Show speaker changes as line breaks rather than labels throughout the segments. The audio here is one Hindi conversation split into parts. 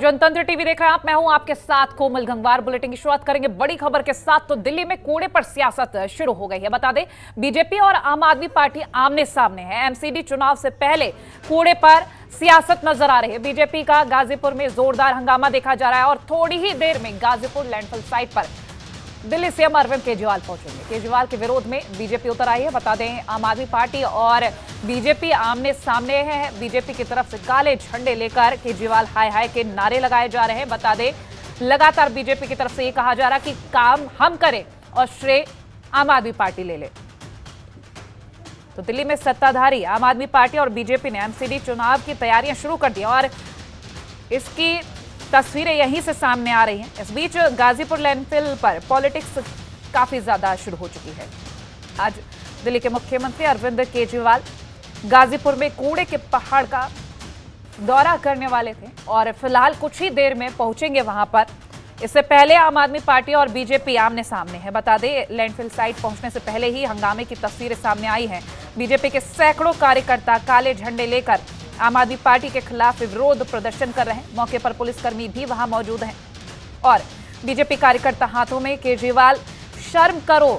जनतंत्र टीवी देख रहे हैं आप। मैं हूं आपके साथ कोमल गंगवार। बुलेटिन की शुरुआत करेंगे बड़ी खबर के साथ। तो दिल्ली में कूड़े पर सियासत शुरू हो गई है। बता दें, बीजेपी और आम आदमी पार्टी आमने सामने है। एमसीडी चुनाव से पहले कूड़े पर सियासत नजर आ रही है। बीजेपी का गाजीपुर में जोरदार हंगामा देखा जा रहा है और थोड़ी ही देर में गाजीपुर लैंडफिल साइट पर दिल्ली सीएम अरविंद केजरीवाल पहुंचेंगे। केजरीवाल के विरोध में बीजेपी उतर आई है। बता दें, आम आदमी पार्टी और बीजेपी आमने सामने है। बीजेपी की तरफ से काले झंडे लेकर केजरीवाल हाय हाय के नारे लगाए जा रहे हैं। बता दें, लगातार बीजेपी की तरफ से ये कहा जा रहा है कि काम हम करें और श्रेय आम आदमी पार्टी ले ले। तो दिल्ली में सत्ताधारी आम आदमी पार्टी और बीजेपी ने एमसीडी चुनाव की तैयारियां शुरू कर दी और इसकी तस्वीरें यहीं से सामने आ रही हैं। इस बीच गाजीपुर लैंडफिल पर पॉलिटिक्स काफी ज्यादा शुरू हो चुकी है। आज दिल्ली के मुख्यमंत्री अरविंद केजरीवाल गाजीपुर में कूड़े के पहाड़ का दौरा करने वाले थे और फिलहाल कुछ ही देर में पहुंचेंगे वहां पर। इससे पहले आम आदमी पार्टी और बीजेपी आमने सामने है। बता दें, लैंडफिल साइट पहुंचने से पहले ही हंगामे की तस्वीरें सामने आई हैं। बीजेपी के सैकड़ों कार्यकर्ता काले झंडे लेकर आम आदमी पार्टी के खिलाफ विरोध प्रदर्शन कर रहे हैं। मौके पर पुलिसकर्मी भी वहां मौजूद हैं और बीजेपी कार्यकर्ता हाथों में केजरीवाल शर्म करो,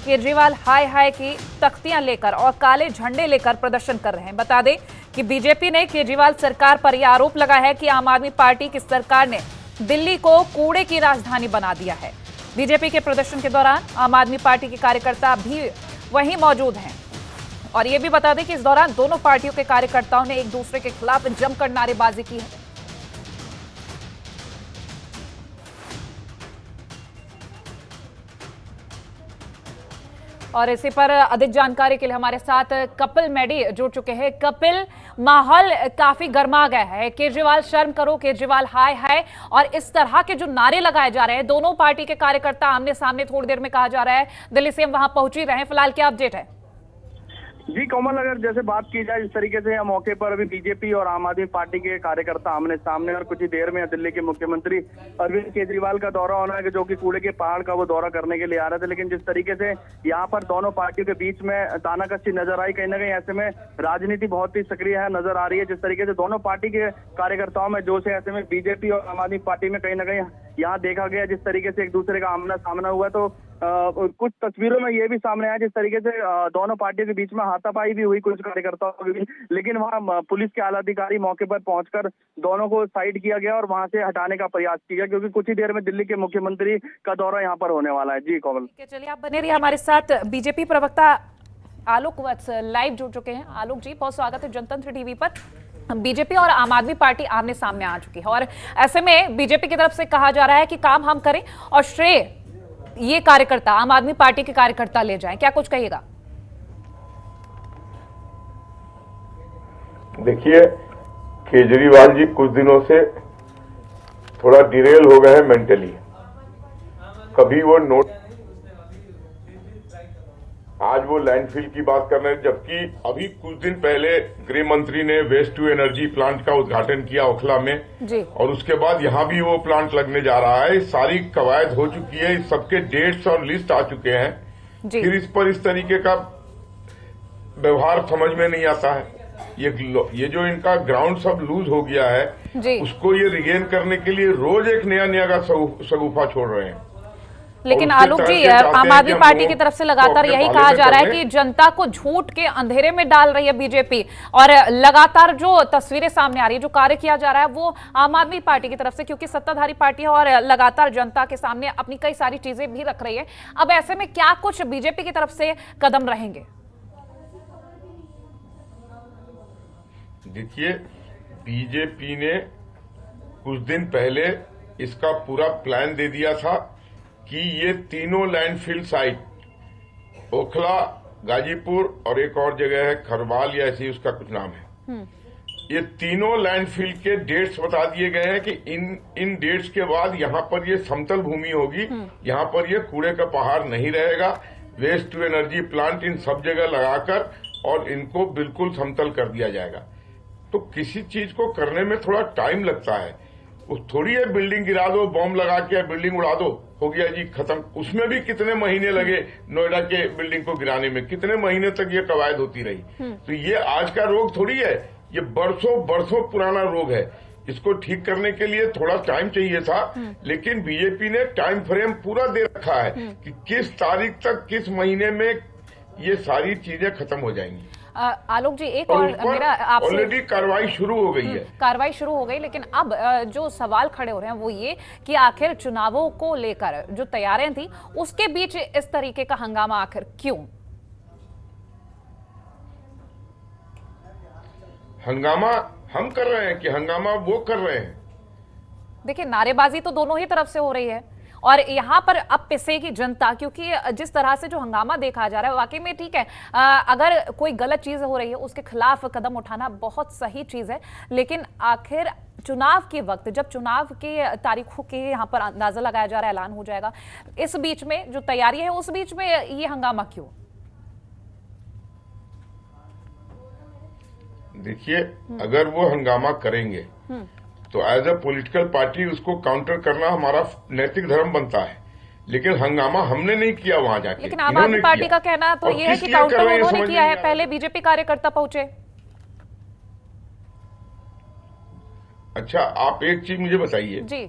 केजरीवाल हाय हाय की तख्तियां लेकर और काले झंडे लेकर प्रदर्शन कर रहे हैं। बता दें कि बीजेपी ने केजरीवाल सरकार पर यह आरोप लगाया है कि आम आदमी पार्टी की सरकार ने दिल्ली को कूड़े की राजधानी बना दिया है। बीजेपी के प्रदर्शन के दौरान आम आदमी पार्टी के कार्यकर्ता भी वहीं मौजूद हैं और यह भी बता दें कि इस दौरान दोनों पार्टियों के कार्यकर्ताओं ने एक दूसरे के खिलाफ जमकर नारेबाजी की है। और इसी पर अधिक जानकारी के लिए हमारे साथ कपिल मेडी जुड़ चुके हैं। कपिल, माहौल काफी गर्मा गया है। केजरीवाल शर्म करो, केजरीवाल हाय हाय और इस तरह के जो नारे लगाए जा रहे हैं, दोनों पार्टी के कार्यकर्ता आमने सामने, थोड़ी देर में कहा जा रहा है दिल्ली सीएम वहां पहुंच ही रहे हैं। फिलहाल क्या अपडेट है?
जी कोमल, अगर जैसे बात की जाए इस तरीके से मौके पर अभी बीजेपी और आम आदमी पार्टी के कार्यकर्ता आमने सामने और कुछ ही देर में दिल्ली के मुख्यमंत्री अरविंद केजरीवाल का दौरा होना है, जो कि कूड़े के पहाड़ का वो दौरा करने के लिए आ रहे थे। लेकिन जिस तरीके से यहाँ पर दोनों पार्टियों के बीच में तानाकसी नजर आई, कहीं ना कहीं ऐसे में राजनीति बहुत ही सक्रिय है नजर आ रही है। जिस तरीके से दोनों पार्टी के कार्यकर्ताओं में जोश है, ऐसे में बीजेपी और आम आदमी पार्टी में कहीं ना कहीं यहाँ देखा गया जिस तरीके से एक दूसरे का आमना सामना हुआ। तो कुछ तस्वीरों में ये भी सामने आया जिस तरीके से दोनों पार्टियों के बीच में हाथापाई भी हुई कुछ कार्यकर्ताओं के बीच। लेकिन वहां पुलिस के आला अधिकारी मौके पर पहुंचकर दोनों को साइड किया गया और वहां से हटाने का प्रयास किया, क्योंकि कुछ ही देर में दिल्ली के मुख्यमंत्री का दौरा यहाँ पर होने वाला है। जी कोमल,
चलिए आप बने रहिए हमारे साथ। बीजेपी प्रवक्ता आलोक वत्स लाइव जुड़ चुके हैं। आलोक जी, बहुत स्वागत है जनतंत्र टीवी पर। बीजेपी और आम आदमी पार्टी आमने सामने आ चुकी है और ऐसे में बीजेपी की तरफ से कहा जा रहा है कि काम हम करें और श्रेय ये कार्यकर्ता, आम आदमी पार्टी के कार्यकर्ता ले जाएं। क्या कुछ कहिएगा?
देखिए, केजरीवाल जी कुछ दिनों से थोड़ा डिरेल हो गए हैं मेंटली। कभी वो नोट, आज वो लैंडफिल की बात कर रहे हैं, जबकि अभी कुछ दिन पहले गृह मंत्री ने वेस्ट टू एनर्जी प्लांट का उद्घाटन किया ओखला में जी। और उसके बाद यहाँ भी वो प्लांट लगने जा रहा है। सारी कवायद हो चुकी है, इस सबके डेट्स और लिस्ट आ चुके हैं जी। फिर इस पर इस तरीके का व्यवहार समझ में नहीं आता है। ये जो इनका ग्राउंड सब लूज हो गया है जी। उसको ये रिगेन करने के लिए रोज एक नया का शगुफा छोड़ रहे हैं।
लेकिन आलोक जी, आम आदमी पार्टी की तरफ से लगातार यही कहा जा रहा है कि जनता को झूठ के अंधेरे में डाल रही है बीजेपी और लगातार जो तस्वीरें सामने आ रही है, जो कार्य किया जा रहा है वो आम आदमी पार्टी की तरफ से, क्योंकि सत्ताधारी पार्टी है और लगातार जनता के सामने अपनी कई सारी चीजें भी रख रही है। अब ऐसे में क्या कुछ बीजेपी की तरफ से कदम रहेंगे?
देखिए, बीजेपी ने कुछ दिन पहले इसका पूरा प्लान दे दिया था कि ये तीनों लैंडफिल साइट, ओखला, गाजीपुर और एक और जगह है खरवाल या ऐसी उसका कुछ नाम है, ये तीनों लैंडफिल के डेट्स बता दिए गए हैं कि इन डेट्स के बाद यहाँ पर ये समतल भूमि होगी, यहाँ पर ये कूड़े का पहाड़ नहीं रहेगा। वेस्ट टू एनर्जी प्लांट इन सब जगह लगाकर और इनको बिल्कुल समतल कर दिया जाएगा। तो किसी चीज को करने में थोड़ा टाइम लगता है। थोड़ी है बिल्डिंग गिरा दो, बॉम्ब लगा के बिल्डिंग उड़ा दो, हो गया जी खत्म। उसमें भी कितने महीने लगे नोएडा के बिल्डिंग को गिराने में, कितने महीने तक ये कवायद होती रही। तो ये आज का रोग थोड़ी है, ये बरसों बरसों पुराना रोग है। इसको ठीक करने के लिए थोड़ा टाइम चाहिए था, लेकिन बीजेपी ने टाइम फ्रेम पूरा दे रखा है कि किस तारीख तक, किस महीने में ये सारी चीजें खत्म हो जाएंगी।
आलोक जी, एक और मेरा आपसे,
ऑलरेडी कार्रवाई शुरू हो गई है।
कार्रवाई शुरू हो गई, लेकिन अब जो सवाल खड़े हो रहे हैं वो ये कि आखिर चुनावों को लेकर जो तैयारियां थी उसके बीच इस तरीके का हंगामा आखिर क्यों?
हंगामा हम कर रहे हैं कि हंगामा वो कर रहे हैं?
देखिए, नारेबाजी तो दोनों ही तरफ से हो रही है और यहाँ पर अब पिसेगी जनता, क्योंकि जिस तरह से जो हंगामा देखा जा रहा है वाकई में ठीक है, अगर कोई गलत चीज हो रही है उसके खिलाफ कदम उठाना बहुत सही चीज है, लेकिन आखिर चुनाव के वक्त, जब चुनाव के तारीखों के यहाँ पर अंदाजा लगाया जा रहा है, ऐलान हो जाएगा, इस बीच में जो तैयारी है उस बीच में ये हंगामा क्यों?
देखिए, अगर वो हंगामा करेंगे तो एज अ पॉलिटिकल पार्टी उसको काउंटर करना हमारा नैतिक धर्म बनता है, लेकिन हंगामा हमने नहीं किया वहां जाके।
लेकिन आम आदमी पार्टी का कहना तो ये है कि काउंटर उन्होंने किया है, पहले बीजेपी कार्यकर्ता पहुंचे।
अच्छा, आप एक चीज मुझे बताइए
जी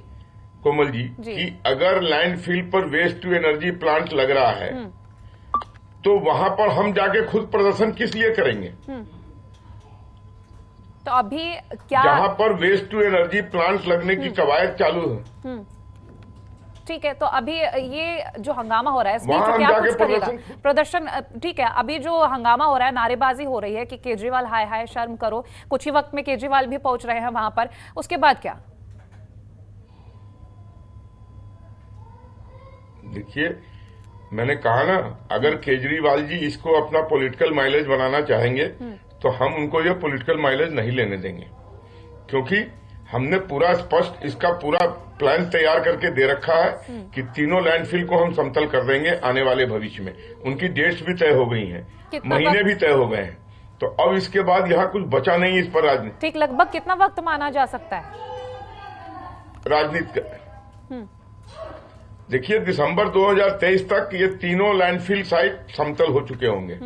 कोमल जी, कि अगर लैंडफिल पर वेस्ट टू एनर्जी प्लांट लग रहा है तो वहां पर हम जाके खुद प्रदर्शन किस लिए करेंगे?
तो अभी क्या,
जहां पर वेस्ट टू एनर्जी प्लांट लगने की कवायद चालू है,
ठीक है, तो अभी ये जो हंगामा हो रहा है इसमें क्या कुछ करेगा प्रदर्शन? ठीक है, अभी जो हंगामा हो रहा है, नारेबाजी हो रही है कि केजरीवाल हाय हाय शर्म करो, कुछ ही वक्त में केजरीवाल भी पहुंच रहे हैं वहां पर, उसके बाद क्या?
देखिए, मैंने कहा ना, अगर केजरीवाल जी इसको अपना पॉलिटिकल माइलेज बनाना चाहेंगे तो हम उनको ये पॉलिटिकल माइलेज नहीं लेने देंगे, क्योंकि हमने पूरा स्पष्ट इसका पूरा प्लान तैयार करके दे रखा है कि तीनों लैंडफिल को हम समतल कर देंगे आने वाले भविष्य में। उनकी डेट्स भी तय हो गई हैं, महीने भी तय हो गए हैं, तो अब इसके बाद यहाँ कुछ बचा नहीं इस पर राजनीति।
ठीक, लगभग कितना वक्त माना जा सकता है
राजनीति का? देखिए, दिसंबर 2023 तक ये तीनों लैंडफिल साइट समतल हो चुके होंगे।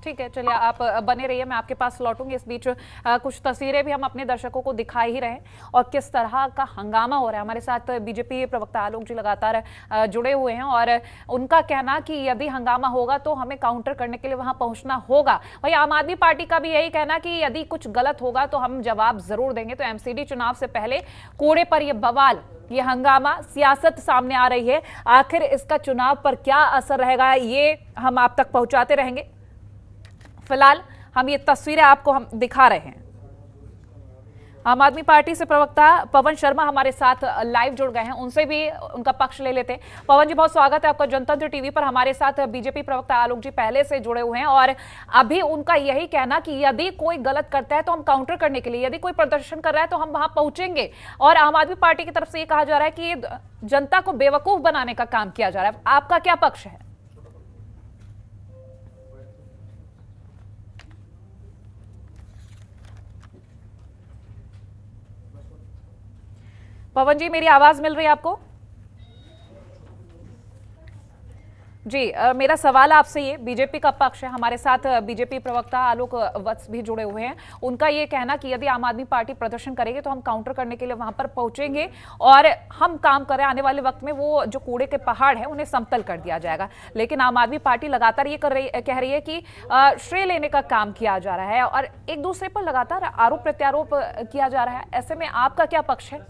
ठीक है, चलिए आप बने रहिए, मैं आपके पास लौटूंगी। इस बीच कुछ तस्वीरें भी हम अपने दर्शकों को दिखा ही रहे हैं और किस तरह का हंगामा हो रहा है। हमारे साथ बीजेपी प्रवक्ता आलोक जी लगातार जुड़े हुए हैं और उनका कहना कि यदि हंगामा होगा तो हमें काउंटर करने के लिए वहां पहुंचना होगा। वही आम आदमी पार्टी का भी यही कहना कि यदि कुछ गलत होगा तो हम जवाब जरूर देंगे। तो एमसीडी चुनाव से पहले कूड़े पर यह बवाल, ये हंगामा, सियासत सामने आ रही है, आखिर इसका चुनाव पर क्या असर रहेगा ये हम आप तक पहुंचाते रहेंगे। फिलहाल हम ये तस्वीरें आपको हम दिखा रहे हैं। आम आदमी पार्टी से प्रवक्ता पवन शर्मा हमारे साथ लाइव जुड़ गए हैं, उनसे भी उनका पक्ष ले लेते हैं। पवन जी, बहुत स्वागत है आपका जनतंत्र टीवी पर। हमारे साथ बीजेपी प्रवक्ता आलोक जी पहले से जुड़े हुए हैं और अभी उनका यही कहना कि यदि कोई गलत करता है तो हम काउंटर करने के लिए, यदि कोई प्रदर्शन कर रहा है तो हम वहां पहुंचेंगे। और आम आदमी पार्टी की तरफ से ये कहा जा रहा है कि जनता को बेवकूफ बनाने का काम किया जा रहा है। आपका क्या पक्ष है? पवन जी, मेरी आवाज मिल रही है आपको? जी, मेरा सवाल आपसे ये, बीजेपी का पक्ष है, हमारे साथ बीजेपी प्रवक्ता आलोक वत्स भी जुड़े हुए हैं। उनका ये कहना कि यदि आम आदमी पार्टी प्रदर्शन करेगी तो हम काउंटर करने के लिए वहां पर पहुंचेंगे और हम काम करें, आने वाले वक्त में वो जो कूड़े के पहाड़ है उन्हें समतल कर दिया जाएगा। लेकिन आम आदमी पार्टी लगातार ये कह रही है कि श्रेय लेने का काम किया जा रहा है और एक दूसरे पर लगातार आरोप प्रत्यारोप किया जा रहा है। ऐसे में आपका क्या पक्ष है?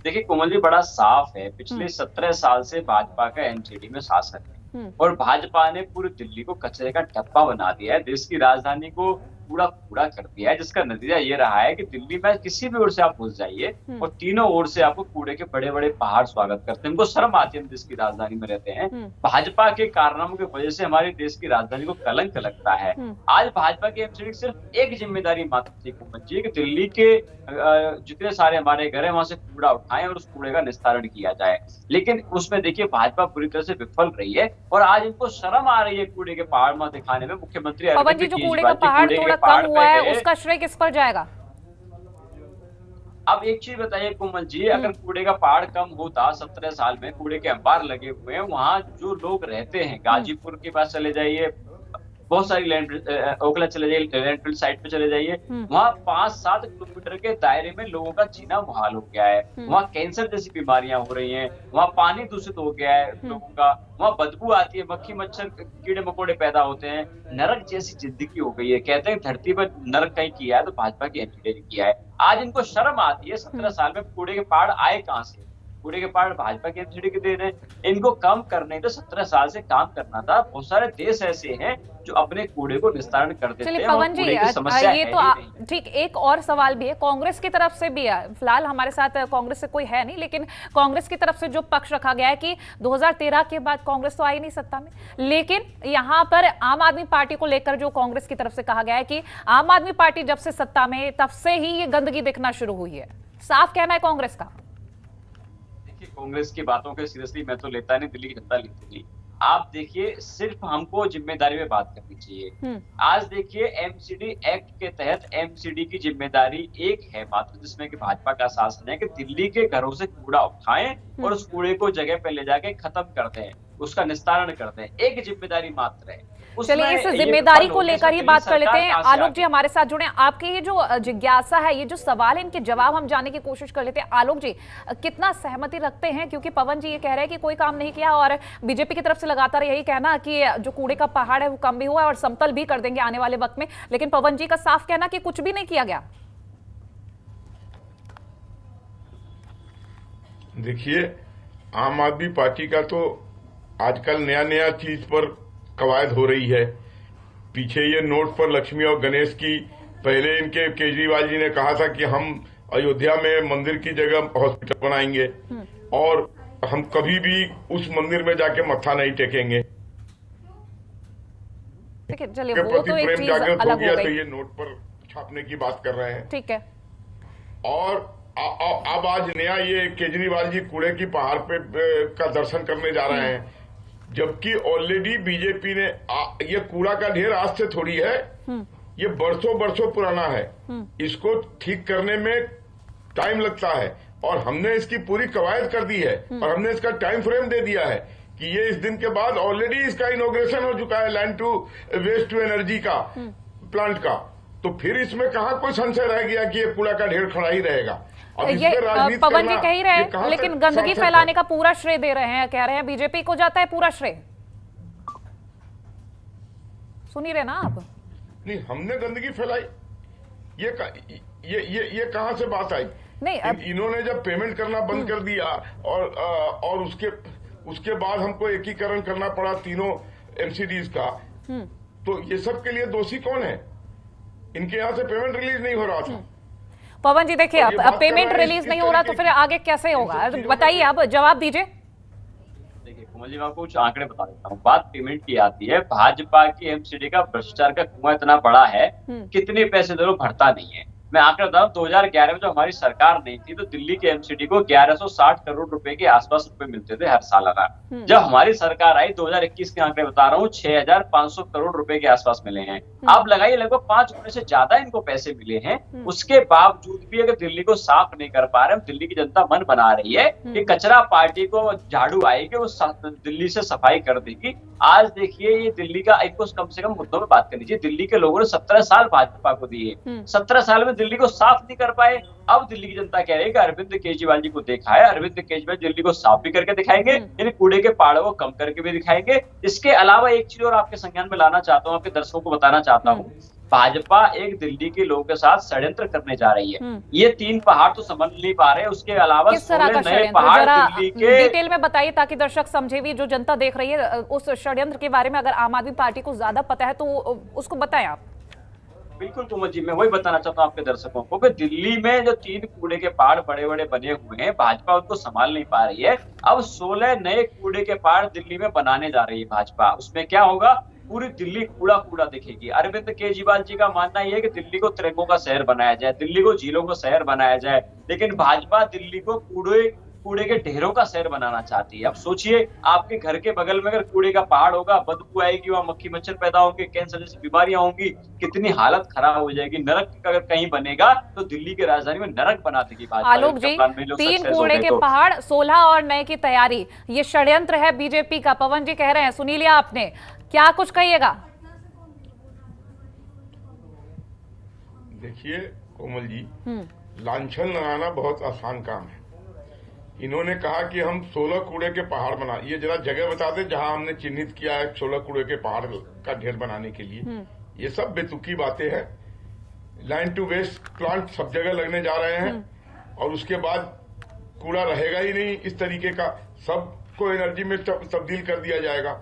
देखिए कोमल जी, बड़ा साफ है, पिछले 17 साल से भाजपा का एमसीडी में शासन है और भाजपा ने पूरी दिल्ली को कचरे का डब्बा बना दिया है, देश की राजधानी को कूड़ा कूड़ा कर दिया है, जिसका नतीजा ये रहा है कि दिल्ली में किसी भी ओर से आप घुस जाइए और तीनों ओर से आपको कूड़े के बड़े बड़े पहाड़ स्वागत करते हैं। उनको शर्म आती है, हम देश की राजधानी में रहते हैं। भाजपा के कारनामों की वजह से हमारे देश की राजधानी को कलंक लगता है। आज भाजपा की एमसीडी सिर्फ एक जिम्मेदारी मात्र थी कि दिल्ली के जितने सारे हमारे घर है वहां से कूड़ा उठाएं और उस कूड़े का निस्तारण किया जाए, लेकिन उसमें देखिए भाजपा पूरी तरह से विफल रही है और आज इनको शर्म आ रही है कूड़े के पहाड़ में दिखाने में। मुख्यमंत्री
पवन जी, जो कूड़े का पहाड़ थोड़ा कम हुआ है उसका श्रेय किस पर जाएगा?
अब एक चीज बताइए कोमल जी, अगर कूड़े का पहाड़ कम होता 17 साल में, कूड़े के अंबार लगे हुए हैं, वहां जो लोग रहते हैं, गाजीपुर के पास चले जाइए, बहुत सारी ओखला चले जाइए, लैंडफिल साइट पे चले जाइए, वहाँ 5-7 किलोमीटर के दायरे में लोगों का जीना मुहाल हो गया है। वहाँ कैंसर जैसी बीमारियां हो रही हैं, वहाँ पानी दूषित हो गया है लोगों का, वहाँ बदबू आती है, मक्खी मच्छर कीड़े मकोड़े पैदा होते हैं, नरक जैसी जिंदगी हो गई है। कहते हैं धरती पर नरक कहीं किया है तो भाजपा की एमसीडी ने किया है। आज इनको शर्म आती है, 17 साल में कूड़े के पहाड़ आए कहाँ से? कूड़े के पहाड़ भाजपा की एमसीडी के देन है। इनको कम करने तो 17 साल से काम करना था। बहुत सारे देश ऐसे हैं जो अपने कूड़े को निस्तारण कर देते हैं।
चलिए पवन जी, ये तो ठीक, एक और सवाल भी है कांग्रेस की तरफ से भी है। फिलहाल हमारे साथ कांग्रेस से कोई है नहीं, लेकिन कांग्रेस की तरफ से जो पक्ष रखा गया है कि 2013 के बाद कांग्रेस तो आई नहीं सत्ता में, लेकिन यहाँ पर आम आदमी पार्टी को लेकर जो कांग्रेस की तरफ से कहा गया है कि आम आदमी पार्टी जब से सत्ता में तब से ही ये गंदगी दिखना शुरू हुई है। साफ कहना है कांग्रेस का।
कांग्रेस की बातों के सीरियसली मैं तो लेता नहीं, दिल्ली की जनता लेती नहीं। आप देखिए, सिर्फ हमको जिम्मेदारी में बात करनी चाहिए। आज देखिए, एमसीडी एक्ट के तहत एमसीडी की जिम्मेदारी एक है मात्र, जिसमें कि भाजपा का शासन है कि दिल्ली के घरों से कूड़ा उठाएं और उस कूड़े को जगह पे ले जाके खत्म करते हैं, उसका निस्तारण करते हैं। एक जिम्मेदारी मात्र है।
चलिए इस जिम्मेदारी को लेकर ही बात कर लेते हैं। आलोक जी हमारे साथ जुड़े। आपके ये जो जिज्ञासा है, ये जो सवाल है, इनके जवाब हम जानने की कोशिश कर लेते हैं। आलोक जी, कितना सहमति रखते हैं, क्योंकि पवन जी ये कह रहे हैं कि कोई काम नहीं किया और बीजेपी की तरफ से लगातार यही कहना कि जो कूड़े का पहाड़ है वो कम भी हुआ है और समतल भी कर देंगे आने वाले वक्त में, लेकिन पवन जी का साफ कहना कि कुछ भी नहीं किया गया।
देखिए, आम आदमी पार्टी का तो आजकल नया नया चीज पर कवायद हो रही है। पीछे ये नोट पर लक्ष्मी और गणेश की, पहले इनके केजरीवाल जी ने कहा था कि हम अयोध्या में मंदिर की जगह हॉस्पिटल बनाएंगे और हम कभी भी उस मंदिर में जाके मत्था नहीं टेकेंगे।
चलिए वो तो एक चीज अलग हो गई।
तो ये नोट पर छापने की बात कर रहे हैं।
ठीक है।
और अब आज नया ये केजरीवाल जी कूड़े की पहाड़ पे का दर्शन करने जा रहे हैं, जबकि ऑलरेडी बीजेपी ने ये कूड़ा का ढेर आज से थोड़ी है, ये बरसों बरसों पुराना है। इसको ठीक करने में टाइम लगता है और हमने इसकी पूरी कवायद कर दी है और हमने इसका टाइम फ्रेम दे दिया है कि ये इस दिन के बाद ऑलरेडी इसका इनॉग्रेशन हो चुका है, land to waste to energy का प्लांट का। तो फिर इसमें कहाँ कोई संशय रह गया कि ये कूड़ा का ढेर खड़ा ही रहेगा।
ये पवन जी कह ही रहे हैं, लेकिन गंदगी फैलाने का पूरा श्रेय दे रहे हैं, कह रहे हैं बीजेपी को जाता है पूरा श्रेय। सुन ही रहे ना आप?
नहीं, हमने गंदगी फैलाई, ये कहां से बात आई?
नहीं,
इन्होंने जब पेमेंट करना बंद कर दिया और उसके बाद हमको एकीकरण करना पड़ा तीनों एमसीडीज का, तो ये सब के लिए दोषी कौन है? इनके यहाँ से पेमेंट रिलीज नहीं हो रहा था।
पवन जी देखिए, अब पेमेंट रिलीज नहीं हो रहा तो फिर आगे कैसे होगा? बताइए, अब जवाब दीजिए।
देखिए कोमल जी, मैं आपको कुछ आंकड़े बता देता हूँ। बात पेमेंट की आती है, भाजपा की एमसीडी का भ्रष्टाचार का कुआं इतना बड़ा है, कितने पैसे दे लो भरता नहीं है। मैं आंकड़ा बता रहा हूँ, 2011 में जो हमारी सरकार नहीं थी तो दिल्ली के एमसीडी को 1160 करोड़ रुपए के आसपास रुपए मिलते थे हर सालाना। जब हमारी सरकार आई 2021 के आंकड़े बता रहा हूँ, 6500 करोड़ रुपए के आसपास मिले हैं। अब लगाइए लगभग 5 गुने से ज्यादा इनको पैसे मिले हैं। उसके बावजूद भी अगर दिल्ली को साफ नहीं कर पा रहे, दिल्ली की जनता मन बना रही है कि कचरा पार्टी को झाड़ू आएगी, वो दिल्ली से सफाई कर देगी। आज देखिए, ये दिल्ली का, इनको कम से कम मुद्दों में बात करनी चाहिए। दिल्ली के लोगों ने 17 साल भाजपा को दिए, 17 साल में दिल्ली को साफ नहीं कर पाए। अब दिल्ली की जनता कह रही है कि अरविंद केजरीवाल जी को देखा है, अरविंद केजरीवाल दिल्ली को साफ भी करके दिखाएंगे, यानी कूड़े के पहाड़ों को कम करके भी दिखाएंगे। इसके अलावा एक चीज और आपके संज्ञान में लाना चाहता हूँ, आपके दर्शकों को बताना चाहता हूँ, भाजपा एक दिल्ली के लोगों के साथ षड्यंत्र करने जा रही है। ये 3 पहाड़ तो समझ नहीं पा रहे, उसके अलावा
किस तरह का
नए पहाड़ दिल्ली के
डिटेल में बताइए ताकि दर्शक समझे भी, जो जनता देख रही है उस षड्यंत्र के बारे में अगर आम आदमी पार्टी को ज्यादा पता है तो उसको बताएं आप।
बिल्कुल कुमार जी, मैं वही बताना चाहता हूँ आपके दर्शकों को कि दिल्ली में जो 3 कूड़े के पहाड़ बड़े बड़े बने हुए हैं, भाजपा उनको संभाल नहीं पा रही है। अब 16 नए कूड़े के पहाड़ दिल्ली में बनाने जा रही है भाजपा। उसमें क्या होगा, पूरी दिल्ली कूड़ा कूड़ा दिखेगी। अरविंद केजरीवाल जी का मानना यह है कि दिल्ली को तिरंगों का शहर बनाया जाए, दिल्ली को झीलों का शहर बनाया जाए, लेकिन भाजपा दिल्ली को कूड़े के ढेरों का शहर बनाना चाहती है। अब सोचिए, आपके घर के बगल में अगर कूड़े का पहाड़ होगा, बदबू आएगी, वहां मक्खी मच्छर पैदा होंगे, कैंसर जैसी बीमारियां होंगी, कितनी हालत खराब हो जाएगी। नरक अगर कहीं बनेगा तो दिल्ली की राजधानी में नरक बना देगी भाजपा।
आलोक जी, 3 कूड़े के पहाड़, 16 और नए की तैयारी, ये षड्यंत्र है बीजेपी का, पवन जी कह रहे हैं, सुनी लिया आपने, क्या कुछ कहिएगा?
देखिए कोमल जी, लांछन लगाना बहुत आसान काम है। इन्होंने कहा कि हम 16 कूड़े के पहाड़ बना, ये जरा जगह बता दें जहां हमने चिन्हित किया है 16 कूड़े के पहाड़ का ढेर बनाने के लिए। ये सब बेतुकी बातें हैं। लाइन टू वेस्ट प्लांट सब जगह लगने जा रहे हैं और उसके बाद कूड़ा रहेगा ही नहीं इस तरीके का, सबको एनर्जी में तब्दील कर दिया जाएगा।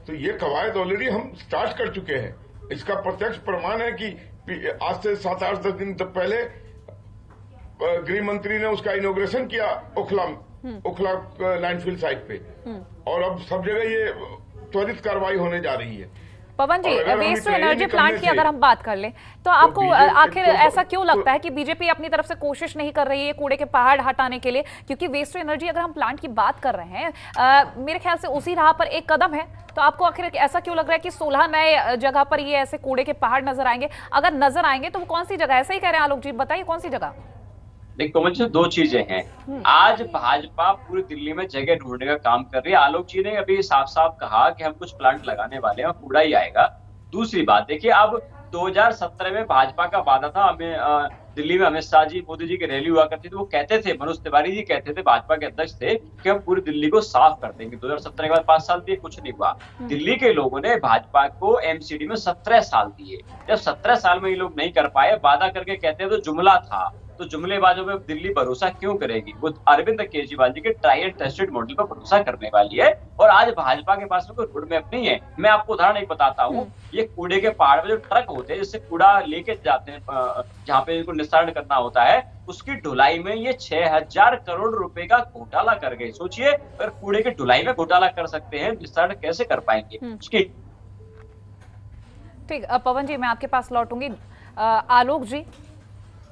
तो ये कवायद ऑलरेडी हम स्टार्ट कर चुके हैं। इसका प्रत्यक्ष प्रमाण है कि आज से 7-8-10 दिन तक पहले गृह मंत्री ने उसका इनॉग्रेशन किया ओखला लैंडफिल साइट पे, और अब सब जगह ये त्वरित कार्रवाई होने जा रही है।
पवन जी, वेस्ट टू एनर्जी प्लांट की अगर हम बात कर लें तो आपको आखिर ऐसा क्यों लगता है कि बीजेपी अपनी तरफ से कोशिश नहीं कर रही है कूड़े के पहाड़ हटाने के लिए? क्योंकि वेस्ट टू एनर्जी अगर हम प्लांट की बात कर रहे हैं, मेरे ख्याल से उसी राह पर एक कदम है। तो आपको आखिर ऐसा क्यों लग रहा है कि 16 नए जगह पर ये ऐसे कूड़े के पहाड़ नजर आएंगे? अगर नजर आएंगे तो वो कौन सी जगह? ऐसा ही कह रहे हैं आलोक जी, बताइए कौन सी जगह?
देखिए कोमल जी, दो चीजें हैं। आज भाजपा पूरी दिल्ली में जगह ढूंढने का काम कर रही है। आलोक जी ने अभी साफ साफ कहा कि हम कुछ प्लांट लगाने वाले हैं और कूड़ा ही आएगा। दूसरी बात देखिए, अब 2017 में भाजपा का वादा था, दिल्ली में अमित शाह जी, मोदी जी की रैली हुआ करती थी, वो कहते थे, मनोज तिवारी जी कहते थे, भाजपा के अध्यक्ष थे, कि हम पूरी दिल्ली को साफ कर देंगे। 2017 के बाद 5 साल दिए, कुछ नहीं हुआ। दिल्ली के लोगों ने भाजपा को एमसीडी में 17 साल दिए। जब 17 साल में ये लोग नहीं कर पाए, वादा करके कहते हैं तो जुमला था, तो जुमलेबाजों में दिल्ली भरोसा क्यों करेगी? वो अरविंद केजरीवाल जी के ट्राई एंड टेस्टेड मॉडल पर भरोसा करने वाली है। और आज भाजपा के पास में कोई रोड मैप नहीं है। मैं आपको उदाहरण एक बताता हूँ, ये कूड़े के पहाड़ में जो ट्रक होते हैं जिससे कूड़ा लेके जाते हैं, जहाँ पे इनको निस्तारण करना होता है, उसकी ढुलाई में ये 6000 करोड़ रुपए का घोटाला कर गए। सोचिए, अगर कूड़े की ढुलाई में घोटाला कर सकते हैं, निस्तारण कैसे कर पाएंगे उसकी?
ठीक, पवन जी मैं आपके पास लौटूंगी। आलोक जी,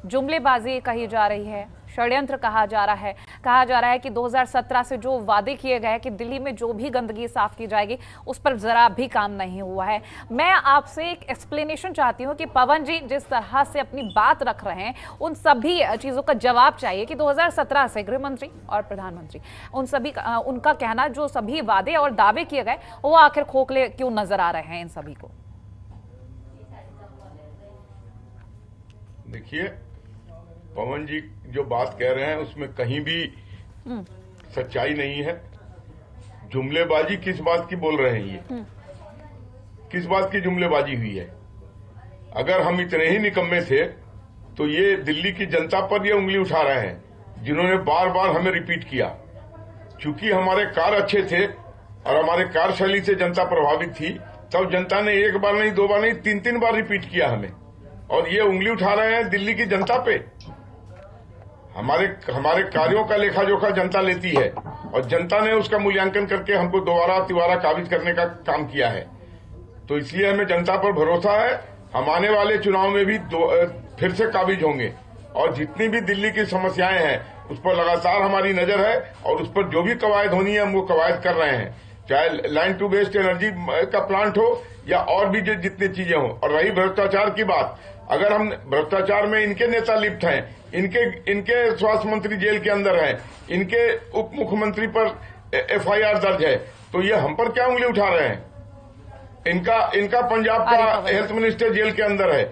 जुमलेबाजी कही जा रही है, षड्यंत्र कहा जा रहा है कि 2017 से जो वादे किए गए कि दिल्ली में जो भी गंदगी साफ की जाएगी उस पर जरा भी काम नहीं हुआ है। मैं आपसे एक एक्सप्लेनेशन चाहती हूं कि पवन जी जिस तरह से अपनी बात रख रहे हैं, उन सभी चीजों का जवाब चाहिए कि 2017 से गृह मंत्री और प्रधानमंत्री, उन सभी उनका कहना, जो सभी वादे और दावे किए गए वो आखिर खोखले क्यों नजर आ रहे हैं इन सभी को?
देखिए, पवन जी जो बात कह रहे हैं उसमें कहीं भी सच्चाई नहीं है। जुमलेबाजी किस बात की बोल रहे हैं? ये किस बात की जुमलेबाजी हुई है? अगर हम इतने ही निकम्मे थे तो ये दिल्ली की जनता पर ये उंगली उठा रहे हैं, जिन्होंने बार बार हमें रिपीट किया। क्योंकि हमारे कार्य अच्छे थे और हमारे कार्यशैली से जनता प्रभावित थी, तब जनता ने एक बार नहीं, 2 बार नहीं, 3-3 बार रिपीट किया हमें, और ये उंगली उठा रहे हैं दिल्ली की जनता पे। हमारे कार्यों का लेखा जोखा जनता लेती है और जनता ने उसका मूल्यांकन करके हमको दोबारा तिबारा काबिज करने का काम किया है। तो इसलिए हमें जनता पर भरोसा है, हम आने वाले चुनाव में भी फिर से काबिज होंगे, और जितनी भी दिल्ली की समस्याएं हैं उस पर लगातार हमारी नजर है, और उस पर जो भी कवायद होनी है हम वो कवायद कर रहे हैं, चाहे लाइन टू वेस्ट एनर्जी का प्लांट हो या और भी जितनी चीजें हों। और रही भ्रष्टाचार की बात, अगर हम भ्रष्टाचार में इनके नेता लिप्त हैं, इनके स्वास्थ्य मंत्री जेल के अंदर हैं, इनके उप मुख्यमंत्री पर FIR दर्ज है, तो ये हम पर क्या उंगली उठा रहे हैं? इनका पंजाब का हेल्थ मिनिस्टर जेल के अंदर है।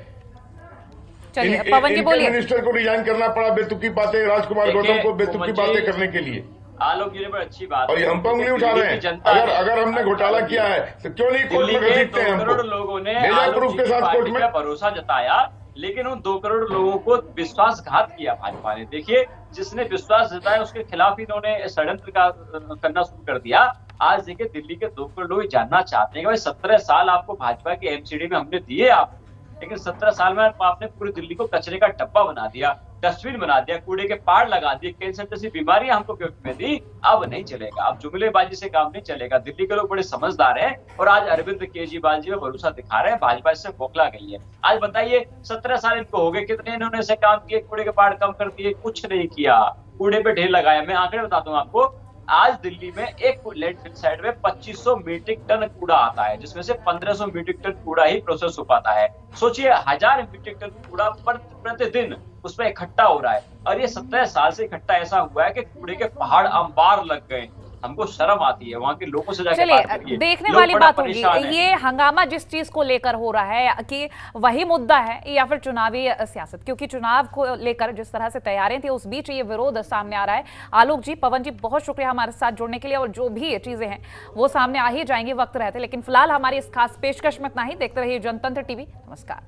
चलिए पवन जी बोलिए।
मिनिस्टर को रिजाइन करना पड़ा बेतुकी बातें, राजकुमार गौतम को बेतुकी बातें करने के लिए।
आलोक जी ने बड़ी अच्छी बात,
और ये हम पर उंगली उठा रहे हैं। अगर हमने घोटाला किया है तो क्यों नहीं कोर्ट में घसीटते हैं हमको?
2 करोड़ लोगों ने
प्रूफ के साथ कोर्ट में
भरोसा जताया, लेकिन उन 2 करोड़ लोगों को विश्वासघात किया भाजपा ने। देखिए, जिसने विश्वास जताया उसके खिलाफ इन्होंने षड्यंत्र करना शुरू कर दिया। आज देखिए, दिल्ली के 2 करोड़ लोग जानना चाहते हैं कि भाई 17 साल आपको भाजपा के एमसीडी में हमने दिए आपको, लेकिन 17 साल में आपने पूरी दिल्ली को कचरे का डब्बा बना दिया, डस्टबिन बना दिया, कूड़े के पहाड़ लगा दिए, कैंसर जैसी बीमारियां हमको गिफ्ट में दी। अब नहीं चलेगा, अब जुमलेबाजी से काम नहीं चलेगा। दिल्ली के लोग बड़े समझदार हैं और आज अरविंद केजरीवाल जी में भरोसा दिखा रहे हैं। भाजपा इससे बौखला गई है। आज बताइए, 17 साल इनको हो गए, कितने इन्होंने ऐसे काम किए, कूड़े के पहाड़ कम कर दिए? कुछ नहीं किया, कूड़े पे ढेर लगाया। मैं आंकड़े बताता हूँ आपको, आज दिल्ली में एक लैंडफिल साइट में 2500 मीट्रिक टन कूड़ा आता है, जिसमें से 1500 मीट्रिक टन कूड़ा ही प्रोसेस हो पाता है। सोचिए, 1000 मीट्रिक टन कूड़ा प्रतिदिन उसमें इकट्ठा हो रहा है, और ये 17 साल से इकट्ठा ऐसा हुआ है कि कूड़े के पहाड़ अंबार लग गए। हमको शर्म आती है वहां के लोगों से जाके बात
चलिए
करिए।
देखने
लोग
वाली
बड़ा
बात होगी
परेशान है।
ये हंगामा जिस चीज को लेकर हो रहा है कि वही मुद्दा है या फिर चुनावी सियासत, क्योंकि चुनाव को लेकर जिस तरह से तैयारियां थी उस बीच ये विरोध सामने आ रहा है। आलोक जी, पवन जी, बहुत शुक्रिया हमारे साथ जुड़ने के लिए, और जो भी चीजें हैं वो सामने आ ही जाएंगी वक्त रहते, लेकिन फिलहाल हमारी इस खास पेशकश में इतना ही। देखते रहिए जनतंत्र टीवी। नमस्कार।